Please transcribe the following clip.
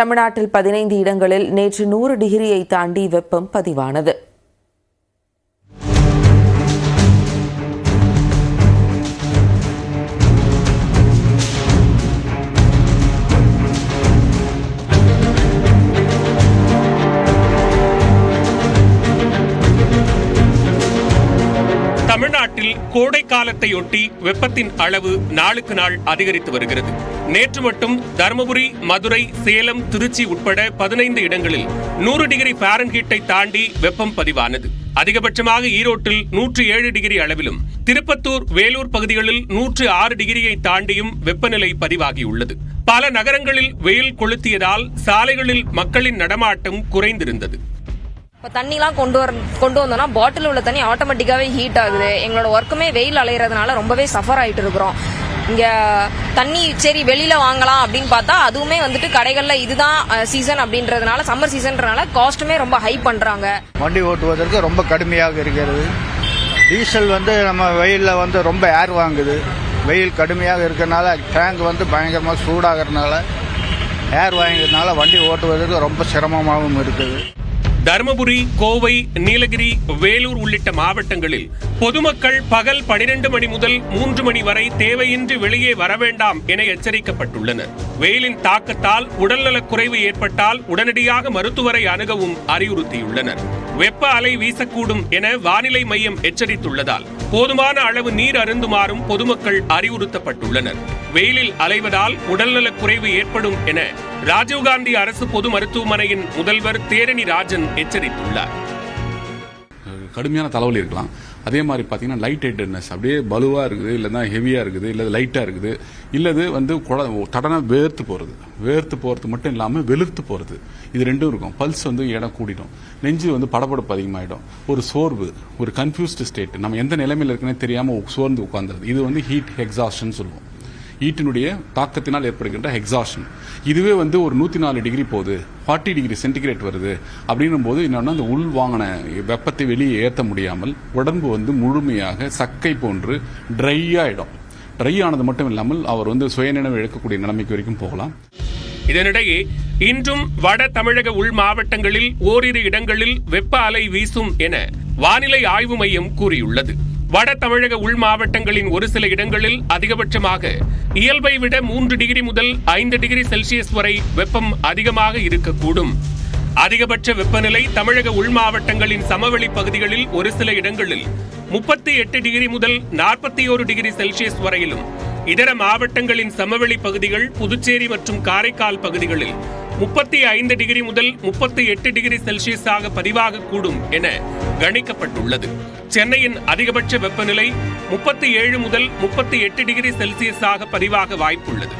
தமிழ்நாட்டில் 15 இடங்களில் நேற்று 100 டிகிரியை தாண்டி வெப்பம் பதிவானது. தமிழ்நாட்டில் கோடை காலத்தையொட்டி வெப்பத்தின் அளவு நாளுக்கு நாள் அதிகரித்து வருகிறது. நேற்று மட்டும் தருமபுரி, மதுரை, சேலம், திருச்சி உட்பட 15 இடங்களில் 100 டிகிரி ஃபாரன்ஹீட்டை தாண்டி வெப்பம் பதிவானது. அதிகபட்சமாக ஈரோட்டில் 107 டிகிரி அளவிலும், திருப்பத்தூர், வேலூர் பகுதிகளில் 106 டிகிரியை தாண்டியும் வெப்பநிலை பதிவாகியுள்ளது. பல நகரங்களில் வெயில் கொளுத்தியதால் சாலைகளில் மக்களின் நடமாட்டம் குறைந்திருந்தது. இப்போ தண்ணிலாம் கொண்டு வந்தோம்னா பாட்டில் உள்ள தண்ணி ஆட்டோமேட்டிக்காவே ஹீட் ஆகுது. எங்களோட ஒர்க்குமே வெயில் அலையிறதுனால ரொம்பவே சஃபர் ஆயிட்டு இருக்கிறோம். இங்க தண்ணி சரி வெளியில வாங்கலாம் அப்படின்னு பார்த்தா அதுவுமே வந்துட்டு கடைகள்ல இதுதான் சீசன் அப்படின்றதுனால, சம்மர் சீசன்றனால காஸ்ட்டுமே ரொம்ப ஹை பண்றாங்க. வண்டி ஓட்டுவதற்கு ரொம்ப கடுமையாக இருக்கிறது. டீசல் நம்ம வெயிலில் ரொம்ப ஏர் வாங்குது. வெயில் கடுமையாக இருக்கிறதுனால டேங்க் பயங்கரமாக சூடாகிறதுனால ஏர் வாங்கிறதுனால வண்டி ஓட்டுவதற்கு ரொம்ப சிரமமாகவும் இருக்குது. தருமபுரி, கோவை, நீலகிரி, வேலூர் உள்ளிட்ட மாவட்டங்களில் பொதுமக்கள் பகல் 12 மணி முதல் 3 மணி வரை தேவையின்றி வெளியே வர வேண்டாம் என எச்சரிக்கப்பட்டுள்ளனர். வெயிலின் தாக்கத்தால் உடல்நலக் குறைவு ஏற்பட்டால் உடனடியாக மருத்துவரை அணுகவும் அறிவுறுத்தியுள்ளனர். வெப்ப அலை வீசக்கூடும் என வானிலை மையம் எச்சரித்துள்ளதால் போதுமான அளவு நீர் அருந்துமாறும் பொதுமக்கள் அறிவுறுத்தப்பட்டுள்ளனர். வெயிலில் அலைவதால் உடல்நலக் குறைவு ஏற்படும் என ராஜீவ்காந்தி அரசு பொது மருத்துவமனையின் முதல்வர் தேரணி ராஜன் எச்சரித்துள்ளார். கடுமையான தலைவலி இருக்கலாம். அதே மாதிரி பார்த்தீங்கன்னா லைட் ஹெட்டட்னஸ், அப்படியே பலுவா இருக்குது, இல்லைன்னா ஹெவியா இருக்குது, இல்லை லைட்டா இருக்குது, இல்லது தடனா வேர்த்து போறது மட்டும் இல்லாமல் வெளுத்து போறது, இது ரெண்டும் இருக்கும். பல்ஸ் இடம் கூடிடும், நெஞ்சு படபடப்பு அதிகமாயிடும், ஒரு சோர்வு, ஒரு கன்ஃபியூஸ்டு ஸ்டேட், நம்ம எந்த நிலைமையில் இருக்குன்னே தெரியாம சோர்ந்து உட்கார்ந்துருது. இது ஹீட் எக்ஸாஷன் சொல்லுவோம். ஹீட்டினுடைய தாக்கத்தினால் ஏற்படுகின்ற எக்ஸாஷன். இதுவே ஒரு 104 டிகிரி போகுது, 40 டிகிரி சென்டிகிரேட் வருது அப்படின்னும் போது என்னன்னா அந்த உள் வாங்கின வெப்பத்தை வெளியே ஏற்ற முடியாமல் உடம்பு முழுமையாக சக்கை போன்று ட்ரை ஆயிடும். ட்ரை ஆனது மட்டும் இல்லாமல் அவர் சுயநினைவு இழக்கக்கூடிய நிலைமைக்கு வரைக்கும் போகலாம். இதனிடையே இன்றும் வட தமிழக உள் மாவட்டங்களில் ஓரிரு இடங்களில் வெப்ப அலை வீசும் என வானிலை ஆய்வு மையம் கூறியுள்ளது. வட தமிழக உள் மாவட்டங்களின் ஒரு சில இடங்களில் அதிகபட்சமாக இயல்பை விட 3 டிகிரி முதல் 5 டிகிரி செல்சியஸ் வரை வெப்பம் அதிகமாக இருக்கக்கூடும். அதிகபட்ச வெப்பநிலை தமிழக உள் மாவட்டங்களின் சமவெளி பகுதிகளில் ஒரு சில இடங்களில் 38 டிகிரி முதல் 41 டிகிரி செல்சியஸ் வரையிலும், இதர மாவட்டங்களின் சமவெளி பகுதிகள், புதுச்சேரி மற்றும் காரைக்கால் பகுதிகளில் 35 டிகிரி முதல் 38 டிகிரி செல்சியஸாக பதிவாகக்கூடும் என கணிக்கப்பட்டுள்ளது. சென்னையின் அதிகபட்ச வெப்பநிலை 37 முதல் 38 டிகிரி செல்சியஸாக பதிவாக வாய்ப்புள்ளது.